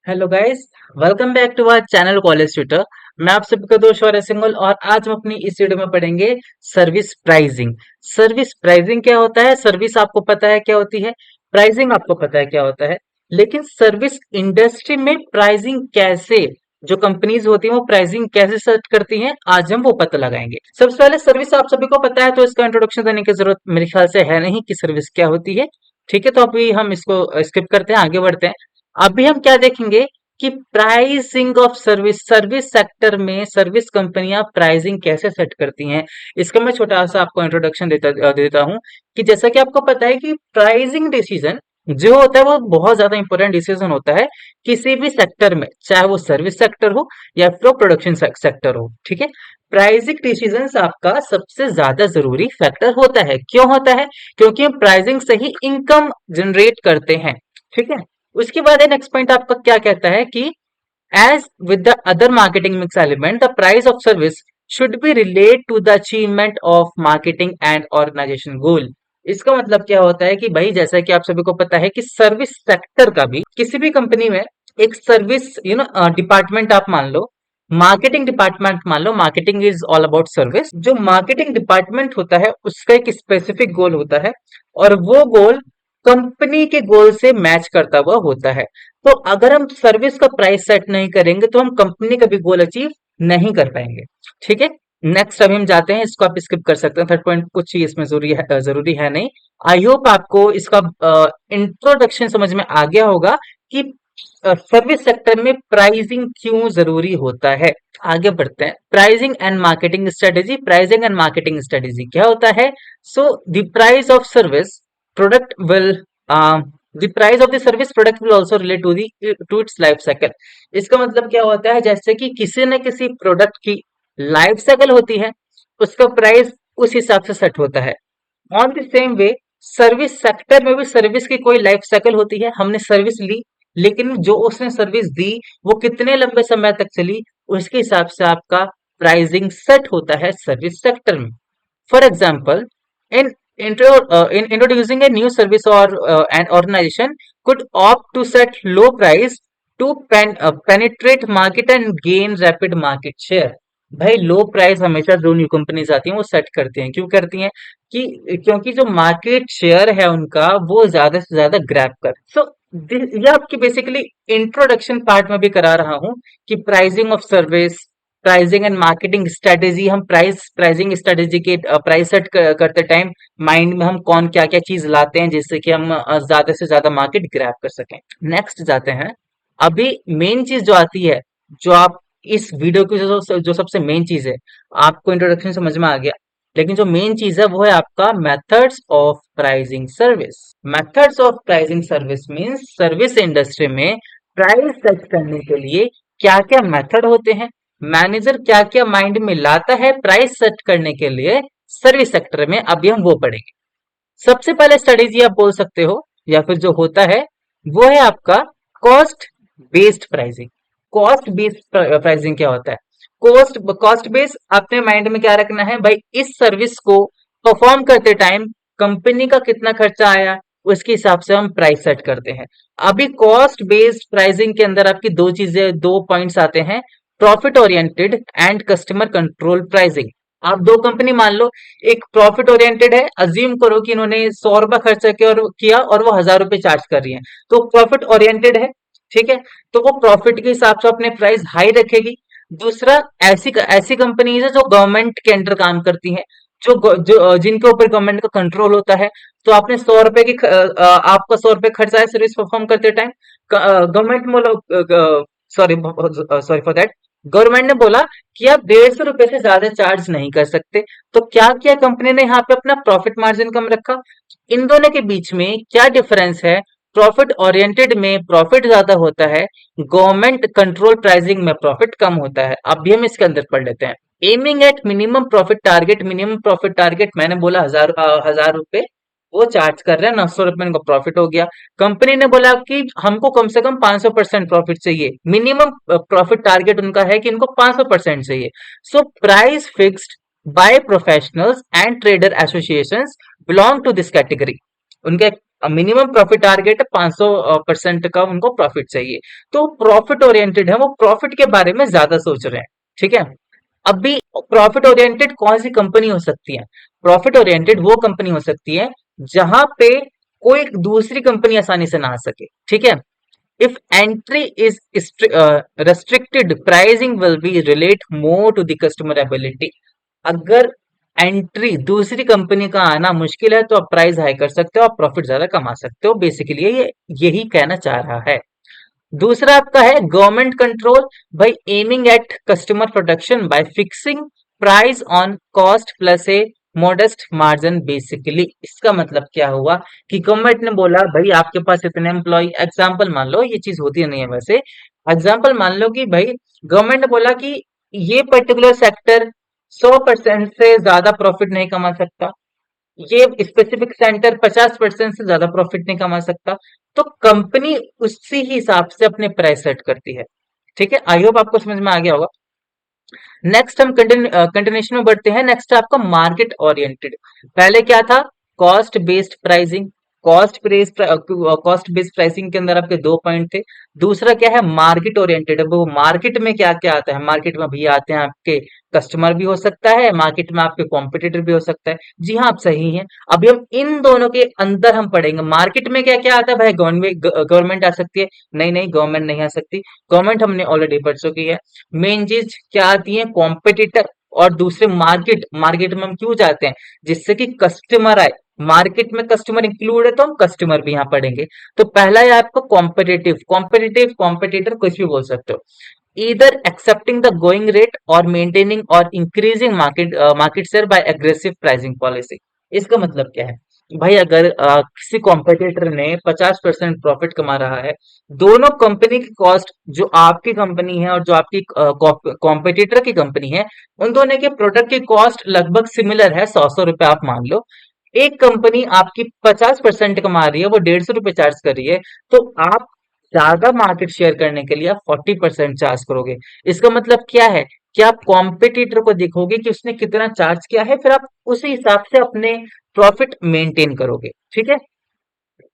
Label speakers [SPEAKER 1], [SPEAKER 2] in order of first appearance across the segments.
[SPEAKER 1] Hello guys. Welcome back to our channel college tutor. मैं आप सभी का दोस्त शौर्य सिंघल और आज हम अपनी इस वीडियो में पढ़ेंगे सर्विस प्राइसिंग। सर्विस प्राइसिंग क्या होता है? सर्विस आपको पता है क्या होती है, प्राइसिंग आपको पता है क्या होता है, लेकिन सर्विस इंडस्ट्री में प्राइसिंग कैसे, जो कंपनीज होती हैं वो प्राइसिंग कैसे सेट करती हैं, आज हम वो पता लगाएंगे। सबसे पहले सर्विस आप सभी को पता है तो इसका इंट्रोडक्शन देने की जरूरत मेरे ख्याल से है नहीं कि सर्विस क्या होती है। ठीक है, तो अभी हम इसको स्किप करते हैं, आगे बढ़ते हैं। अभी हम क्या देखेंगे कि pricing of service, service sector में सर्विस कंपनियां प्राइसिंग कैसे सेट करती हैं। इसका मैं छोटा सा आपको इंट्रोडक्शन देता हूं कि जैसा कि आपको पता है कि प्राइसिंग डिसीजन जो होता है वो बहुत ज्यादा इंपॉर्टेंट डिसीजन होता है किसी भी सेक्टर में, चाहे वो सर्विस सेक्टर हो या फिर प्रोडक्शन सेक्टर हो। ठीक है, प्राइसिंग डिसीजन आपका सबसे ज्यादा जरूरी फैक्टर होता है। क्यों होता है? क्योंकि हम प्राइसिंग से ही इनकम जनरेट करते हैं। ठीक है, उसके बाद नेक्स्ट पॉइंट आपका क्या कहता है कि as with the other marketing mix element the price of service should be relate to the achievement of marketing and organisation goal. इसका मतलब क्या होता है कि भाई जैसा कि आप सभी को पता है कि सर्विस सेक्टर का भी किसी भी कंपनी में एक सर्विस डिपार्टमेंट आप मान लो, मार्केटिंग डिपार्टमेंट मान लो, marketing is all about service. जो मार्केटिंग डिपार्टमेंट होता है उसका एक स्पेसिफिक गोल होता है और वो गोल कंपनी के गोल से मैच करता हुआ होता है। तो अगर हम सर्विस का प्राइस सेट नहीं करेंगे तो हम कंपनी का भी गोल अचीव नहीं कर पाएंगे। ठीक है, नेक्स्ट अभी हम जाते हैं, इसको आप स्किप कर सकते हैं, थर्ड पॉइंट कुछ ही इसमें जरूरी है नहीं। आई होप आपको इसका इंट्रोडक्शन समझ में आ गया होगा कि सर्विस सेक्टर में प्राइसिंग क्यों जरूरी होता है। आगे बढ़ते हैं, pricing and marketing strategy. Pricing and marketing strategy क्या होता है? So the price of service product will the price of the service product will also relate to the to its life cycle। इसका मतलब क्या होता है? जैसे कि किसी न किसी प्रोडक्ट की लाइफ साइकिल होती है, उसका प्राइस उस हिसाब से सेट होता है। On the same way service sector में भी सर्विस की कोई लाइफ साइकिल होती है। हमने सर्विस ली, लेकिन जो उसने सर्विस दी वो कितने लंबे समय तक चली, उसके हिसाब से आपका प्राइसिंग सेट होता है सर्विस सेक्टर में। For example, in in introducing a new service or an organization could opt to set low price to penetrate market and gain rapid market share। भाई लो प्राइस हमेशा जो न्यू कंपनीज आती हैं वो set करती हैं। क्यों करती हैं? कि क्योंकि जो मार्केट शेयर है उनका वो ज्यादा से ज्यादा ग्रैब कर। सो ये आपकी बेसिकली इंट्रोडक्शन पार्ट में भी करा रहा हूँ कि pricing of service, pricing and marketing strategy. हम प्राइसिंग स्ट्रेटेजी के प्राइस सेट करते टाइम माइंड में हम कौन क्या क्या चीज लाते हैं जिससे कि हम ज्यादा से ज्यादा मार्केट ग्रैब कर सकें। नेक्स्ट जाते हैं। अभी मेन चीज जो आती है, जो आप इस वीडियो की जो सबसे मेन चीज है, आपको इंट्रोडक्शन समझ में आ गया, लेकिन जो मेन चीज है वो है आपका methods of pricing service. Methods of pricing service means service industry में प्राइस सेट करने के लिए क्या क्या मेथड होते हैं, मैनेजर क्या क्या माइंड में लाता है प्राइस सेट करने के लिए सर्विस सेक्टर में, अभी हम वो पढ़ेंगे। सबसे पहले स्ट्रेटेजी आप बोल सकते हो या फिर जो होता है वो है आपका cost based pricing. Cost based pricing क्या होता है? कॉस्ट बेस अपने माइंड में क्या रखना है भाई, इस सर्विस को परफॉर्म करते टाइम कंपनी का कितना खर्चा आया उसके हिसाब से हम प्राइस सेट करते हैं। अभी कॉस्ट बेस्ड प्राइसिंग के अंदर आपकी दो चीजें, दो पॉइंट्स आते हैं, profit oriented and customer control pricing. आप दो कंपनी मान लो, एक प्रॉफिट ओरिएंटेड है, अज्यूम करो कि इन्होंने 100 रुपए खर्चा किया और वो 1000 रुपए चार्ज कर रही है, तो प्रॉफिट ओरिएंटेड है। ठीक है, तो वो प्रॉफिट के हिसाब से अपने प्राइस हाई रखेगी। दूसरा, ऐसी ऐसी कंपनीज है जो गवर्नमेंट के अंडर काम करती हैं, जिनके ऊपर गवर्नमेंट का कंट्रोल होता है। तो आपने 100 रुपए आपका 100 रुपए खर्चा है सर्विस परफॉर्म करते टाइम, गवर्नमेंट बोलो, sorry sorry for that, government ने बोला कि आप 150 रुपए से ज्यादा चार्ज नहीं कर सकते। तो क्या किया कंपनी ने? यहाँ पे अपना प्रॉफिट मार्जिन कम रखा। इन दोनों के बीच में क्या डिफरेंस है? प्रॉफिट ओरिएंटेड में प्रॉफिट ज्यादा होता है, गवर्नमेंट कंट्रोल प्राइसिंग में प्रॉफिट कम होता है। अभी हम इसके अंदर पढ़ लेते हैं। Aiming at minimum profit target. Minimum profit target मैंने बोला 1000 रुपए वो चार्ज कर रहे हैं, 900 रुपए इनका प्रॉफिट हो गया। कंपनी ने बोला कि हमको कम से कम 500% प्रॉफिट चाहिए, मिनिमम प्रॉफिट टारगेट उनका है कि इनको 500% चाहिए। So price fixed by professionals and trader associations belong to this category. उनका मिनिमम प्रॉफिट टारगेट 500% का उनको प्रॉफिट चाहिए। तो प्रॉफिट ओरिएंटेड है, वो प्रॉफिट के बारे में ज्यादा सोच रहे हैं। ठीक है। अभी प्रॉफिट ओरिएंटेड कौन सी कंपनी हो सकती है? प्रॉफिट ओरिएंटेड वो कंपनी हो सकती है जहां पे कोई दूसरी कंपनी आसानी से ना आ सके। ठीक है। If entry is restricted, pricing will be relate more to the customer ability। अगर एंट्री दूसरी कंपनी का आना मुश्किल है तो आप प्राइस हाई कर सकते हो, आप प्रॉफिट ज्यादा कमा सकते हो। बेसिकली ये यही कहना चाह रहा है। दूसरा आपका है government control, by aiming at customer protection by fixing price on cost plus a modest margin. Basically इसका मतलब क्या हुआ कि गवर्नमेंट ने बोला भाई आपके पास इतने एम्प्लॉय, एग्जाम्पल मान लो, ये चीज होती नहीं है वैसे, एग्जाम्पल मान लो कि भाई गवर्नमेंट ने बोला कि ये पर्टिकुलर सेक्टर 100% से ज्यादा प्रॉफिट नहीं कमा सकता, ये स्पेसिफिक सेंटर 50% से ज्यादा प्रॉफिट नहीं कमा सकता, तो कंपनी उसी हिसाब से अपने प्राइस सेट करती है। ठीक है, आई होप आपको समझ में आ गया होगा। नेक्स्ट हम कंटिन्यूशन में बढ़ते हैं। नेक्स्ट है आपका मार्केट ओरिएंटेड। पहले क्या था? Cost based pricing. Cost based pricing के अंदर आपके दो पॉइंट थे। दूसरा क्या है? Market oriented. अब वो मार्केट में क्या क्या आता है? मार्केट में भैया आते हैं आपके कस्टमर भी हो सकता है, मार्केट में आपके कॉम्पिटिटर भी हो सकता है। जी हाँ, आप सही हैं। अभी हम इन दोनों के अंदर हम पढ़ेंगे मार्केट में क्या क्या आता है। भाई गवर्नमेंट आ सकती है? नहीं नहीं, गवर्नमेंट नहीं आ सकती। गवर्नमेंट हमने ऑलरेडी पढ़ चुकी है। मेन चीज क्या आती है? कॉम्पिटिटर। और दूसरे मार्केट। मार्केट में हम क्यों जाते हैं? जिससे कि कस्टमर आए। मार्केट में कस्टमर इंक्लूड है तो हम कस्टमर भी यहाँ पढ़ेंगे। तो पहला है आपका कॉम्पिटिटिव। कॉम्पिटिटिव कॉम्पिटिटर कुछ भी बोल सकते हो। Either accepting the going rate और मेंटेनिंग और increasing market share by aggressive pricing policy. इसका मतलब क्या है? भाई अगर किसी कॉम्पिटिटर ने 50% प्रॉफिट कमा रहा है, दोनों कंपनी की कॉस्ट, जो आपकी कंपनी है और जो आपकी कॉम्पिटिटर की कंपनी है, उन दोनों के प्रोडक्ट की कॉस्ट लगभग सिमिलर है, 100 100 रुपए आप मान लो। एक कंपनी आपकी 50% कमा रही है, वो 150 रुपए चार्ज कर रही है, तो आप ज्यादा मार्केट शेयर करने के लिए आप 40% चार्ज करोगे। इसका मतलब क्या है कि आप कॉम्पिटिटर को देखोगे कि उसने कितना चार्ज किया है, फिर आप उसी हिसाब से अपने प्रॉफिट मेंटेन करोगे। ठीक है।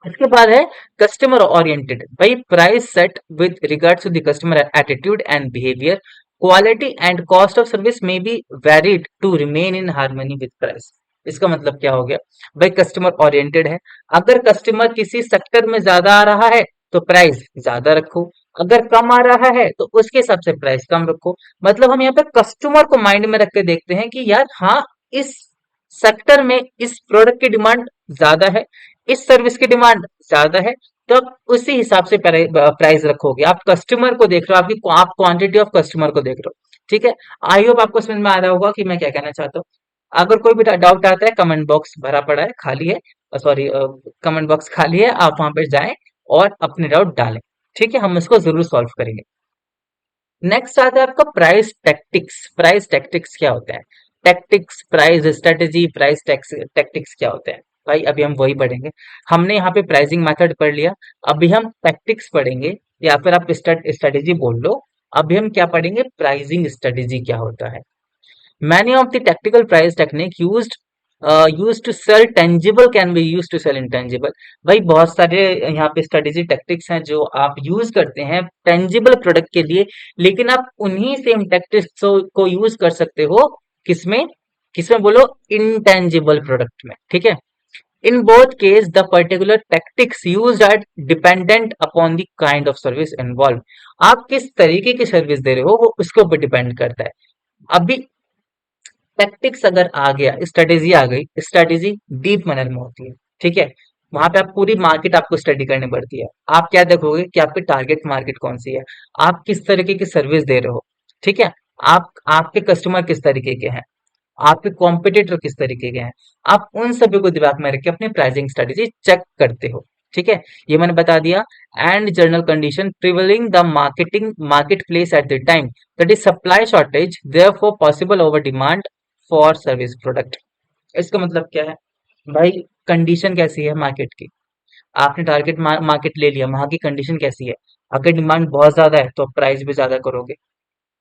[SPEAKER 1] इसके बाद है कस्टमर ओरिएंटेड। भाई price set with regards to the customer attitude and behaviour, quality and cost of service may be varied to remain in harmony with price. इसका मतलब क्या हो गया? भाई कस्टमर ओरिएंटेड है। अगर कस्टमर किसी सेक्टर में ज्यादा आ रहा है तो प्राइस ज्यादा रखो, अगर कम आ रहा है तो उसके हिसाब से प्राइस कम रखो। मतलब हम यहाँ पे कस्टमर को माइंड में रख के देखते हैं कि यार हाँ, इस सेक्टर में इस प्रोडक्ट की डिमांड ज्यादा है, इस सर्विस की डिमांड ज्यादा है, तो आप उसी हिसाब से प्राइस रखोगे। आप कस्टमर को देख रहे हो, आप क्वांटिटी ऑफ कस्टमर को देख रहे हो। ठीक है। आई होप आपको समझ में आ रहा होगा कि मैं क्या कहना चाहता हूँ। अगर कोई भी डाउट आता है, कमेंट बॉक्स भरा पड़ा है, खाली है, सॉरी, कमेंट बॉक्स खाली है, आप वहां पे जाएं और अपने डाउट डालें। ठीक है, हम इसको जरूर सॉल्व करेंगे। नेक्स्ट आता है आपका प्राइस टैक्टिक्स। प्राइस टैक्टिक्स क्या होता है? टैक्टिक्स, प्राइस स्ट्रेटेजी, टैक्टिक्स क्या होता है? भाई अभी हम वही पढ़ेंगे। हमने यहाँ पे प्राइसिंग मेथड पढ़ लिया, अभी हम टैक्टिक्स पढ़ेंगे, या फिर आप स्ट्रेटेजी बोल लो। अभी हम क्या पढ़ेंगे? प्राइसिंग स्ट्रेटेजी क्या होता है। Many of the tactical price technique used to sell tangible can be used to sell intangible। भाई बहुत सारे यहाँ पे स्ट्रेटेजी टैक्टिक्स हैं जो आप यूज करते हैं टेंजिबल प्रोडक्ट के लिए, लेकिन आप उन्हीं सेम टैक्टिक्स को यूज कर सकते हो किसमें? किसमें बोलो? इंटेंजिबल प्रोडक्ट में। ठीक है। In both case the particular tactics used are dependent upon the kind of service involve. आप किस तरीके की सर्विस दे रहे हो वो उसके ऊपर डिपेंड करता है। अभी टैक्टिक्स अगर आ गया, स्ट्रेटेजी आ गई, स्ट्रेटेजी डीप मैनर में होती है। ठीक है। वहां पे आप पूरी मार्केट आपको स्टडी करनी पड़ती है। आप क्या देखोगे कि आपकी टारगेट मार्केट कौन सी है, आप किस तरीके की सर्विस दे रहे हो। ठीक है। आप आपके कस्टमर किस तरीके के हैं, आपके कॉम्पिटिटर किस तरीके के हैं, आप उन सभी को दिमाग में रख के अपनी प्राइसिंग स्ट्रेटेजी चेक करते हो। ठीक है। ये मैंने बता दिया। And general condition prevailing the market place at the time, that is supply shortage, therefore possible over demand for service product. इसका मतलब क्या है? भाई कंडीशन कैसी है मार्केट की? आपने टारगेट मार्केट ले लिया, वहां की कंडीशन कैसी है? अगर डिमांड बहुत ज्यादा है तो आप प्राइस भी ज्यादा करोगे,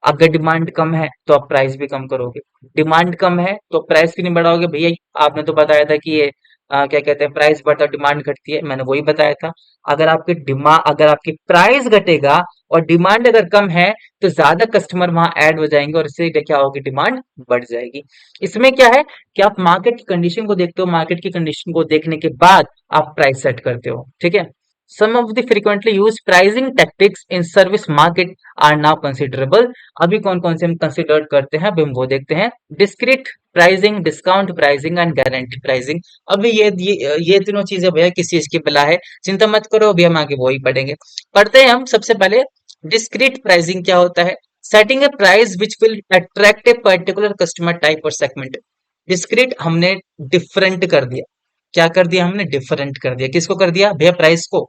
[SPEAKER 1] अगर डिमांड कम है तो आप प्राइस भी कम करोगे। डिमांड कम है तो प्राइस क्यों नहीं बढ़ाओगे भैया? आपने तो बताया था कि ये क्या कहते हैं, प्राइस बढ़ता है डिमांड घटती है, मैंने वही बताया था। अगर आपकी प्राइस घटेगा और डिमांड अगर कम है तो ज्यादा कस्टमर वहां ऐड हो जाएंगे और इससे क्या होगी, डिमांड बढ़ जाएगी। इसमें क्या है कि आप मार्केट की कंडीशन को देखते हो, मार्केट की कंडीशन को देखने के बाद आप प्राइस सेट करते हो, ठीक है। Some of the frequently use pricing tactics in service market are now considerable. अभी कौन कौन से हम कंसिडर करते हैं, अभी हम वो देखते हैं। Discrete pricing, discount pricing and guarantee pricing. अभी ये तीनों चीजें भैया किस चीज की बला है, चिंता मत करो, अभी हम आगे वही पढ़ेंगे। पढ़ते हैं हम सबसे पहले। डिस्क्रीट प्राइसिंग क्या होता है? Setting A price which will attract a particular customer type और सेगमेंट। डिस्क्रीट हमने डिफरेंट कर दिया। क्या कर दिया हमने? डिफरेंट कर दिया। किसको कर दिया भैया? प्राइस को।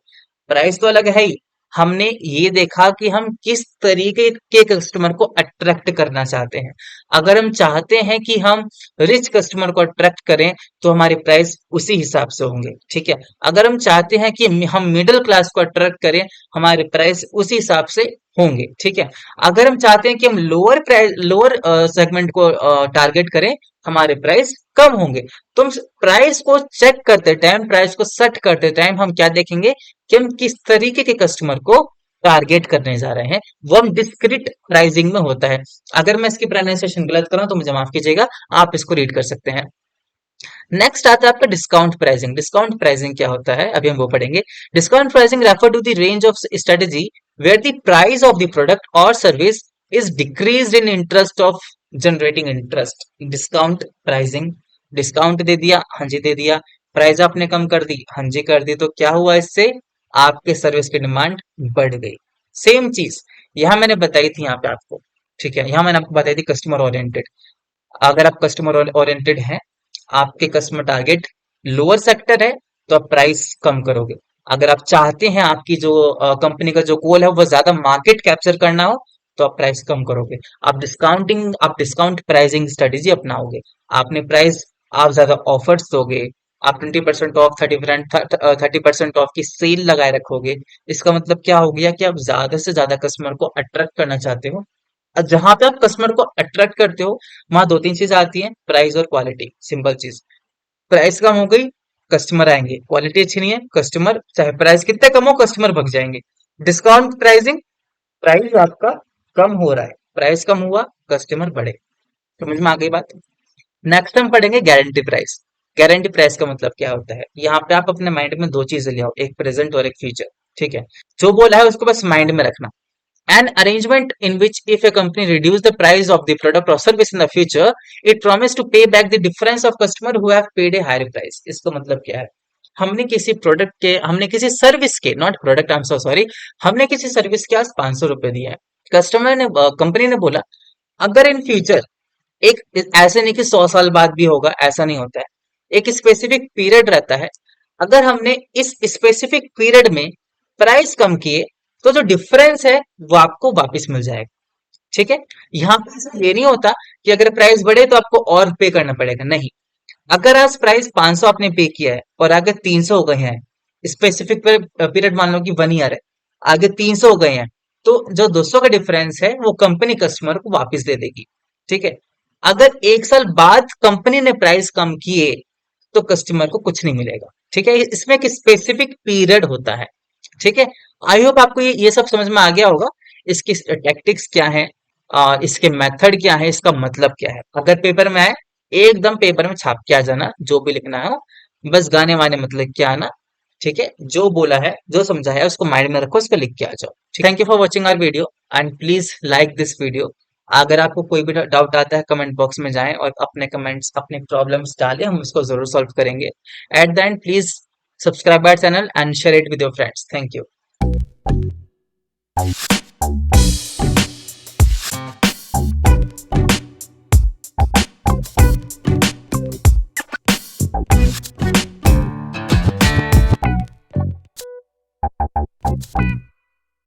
[SPEAKER 1] प्राइस तो अलग है ही, हमने ये देखा कि हम किस तरीके के कस्टमर को अट्रैक्ट करना चाहते हैं। अगर हम चाहते हैं कि हम रिच कस्टमर को अट्रैक्ट करें तो हमारे प्राइस उसी हिसाब से होंगे, ठीक है। अगर हम चाहते हैं कि हम मिडिल क्लास को अट्रैक्ट करें, हमारे प्राइस उसी हिसाब से होंगे, ठीक है। अगर हम चाहते हैं कि हम लोअर सेगमेंट को टारगेट करें, हमारे प्राइस कम होंगे। तुम प्राइस को चेक करते टाइम, प्राइस को सेट करते टाइम हम क्या देखेंगे कि हम किस तरीके के कस्टमर को टारगेट करने जा रहे हैं, वो हम डिस्क्रिट प्राइसिंग में होता है। अगर मैं इसकी प्रोनाउंसिएशन गलत करूं तो मुझे माफ कीजिएगा, आप इसको रीड कर सकते हैं। नेक्स्ट आता है आपका डिस्काउंट प्राइसिंग। डिस्काउंट प्राइसिंग क्या होता है, अभी हम वो पढ़ेंगे। Discount pricing refer to the range of strategy where the price of the product और service is decreased in interest of generating interest. Discount pricing, discount दे दिया, हाँ जी दे दिया। प्राइस आपने कम कर दी, हाँ जी कर दी, तो क्या हुआ इससे? आपके सर्विस की डिमांड बढ़ गई। सेम चीज यहां मैंने बताई थी यहाँ पे आपको, ठीक है। यहाँ मैंने आपको बताई थी कस्टमर ओरिएंटेड। अगर आप कस्टमर ओरिएंटेड हैं, आपके कस्टमर टारगेट लोअर सेक्टर है, तो आप प्राइस कम करोगे। अगर आप चाहते हैं आपकी जो कंपनी का जो गोल है वो ज्यादा मार्केट कैप्चर करना हो, तो आप प्राइस कम करोगे। आप डिस्काउंट प्राइसिंग स्ट्रेटेजी अपनाओगे। आपने प्राइस, आप ज्यादा ऑफर्स दोगे, आप 20% ऑफ, 30% ऑफ की सेल लगाए रखोगे। इसका मतलब क्या हो गया कि आप ज्यादा से ज्यादा कस्टमर को अट्रैक्ट करना चाहते हो। जहां पे आप कस्टमर को अट्रैक्ट करते हो, वहां दो तीन चीजें आती हैं, प्राइस और क्वालिटी। सिंपल चीज, प्राइस कम हो गई, कस्टमर आएंगे। क्वालिटी अच्छी नहीं है, कस्टमर चाहे प्राइस कितने कम हो, कस्टमर भग जाएंगे। डिस्काउंट प्राइसिंग, प्राइस आपका कम हो रहा है, प्राइस कम हुआ, कस्टमर बढ़े। समझ में आ गई बात? नेक्स्ट हम पढ़ेंगे गारंटी प्राइस। गारंटी प्राइस का मतलब क्या होता है? यहाँ पे आप अपने माइंड में दो चीजें ले आओ, एक प्रेजेंट और एक फ्यूचर, ठीक है। जो बोला है उसको बस माइंड में रखना। An arrangement in which if a company reduce the price of the product or service in the future, it promise to pay back the difference of customer who have paid a higher price। इसका मतलब क्या है? हमने किसी service के, not product, I am so sorry, हमने किसी service के आज 500 रुपए दिया है। कस्टमर ने, कंपनी ने बोला अगर इन फ्यूचर, एक, ऐसे नहीं कि 100 साल बाद भी होगा, ऐसा नहीं होता है। एक स्पेसिफिक पीरियड रहता है। अगर हमने इस स्पेसिफिक पीरियड में प्राइस कम किए, तो जो डिफरेंस है वो आपको वापस मिल जाएगा, ठीक है। यहाँ पे ऐसा ये नहीं होता कि अगर प्राइस बढ़े तो आपको और पे करना पड़ेगा, नहीं। अगर आज प्राइस 500 आपने पे किया है और आगे 300 हो गए हैं, स्पेसिफिक पीरियड मान लो कि 1 ईयर है, आगे 300 हो गए हैं, तो जो 200 का डिफरेंस है वो कंपनी कस्टमर को वापस दे देगी, ठीक है। अगर 1 साल बाद कंपनी ने प्राइस कम किए तो कस्टमर को कुछ नहीं मिलेगा, ठीक है। इसमें एक स्पेसिफिक पीरियड होता है, ठीक है। आई होप आपको ये सब समझ में आ गया होगा। इसकी टैक्टिक्स क्या है, इसके मेथड क्या है, इसका मतलब क्या है। अगर पेपर में आए, एकदम पेपर में छाप के आ जाना, जो भी लिखना है, बस गाने वाने मतलब क्या आना, ठीक है। जो बोला है, जो समझा है, उसको माइंड में रखो, उसको लिख के आ जाओ। Thank you for watching our video and please like this video. अगर आपको कोई भी डाउट आता है, कमेंट बॉक्स में जाएं और अपने कमेंट्स, अपने प्रॉब्लम्स डालें, हम उसको जरूर सॉल्व करेंगे। At the end please subscribe our channel and share it with your friends. Thank you.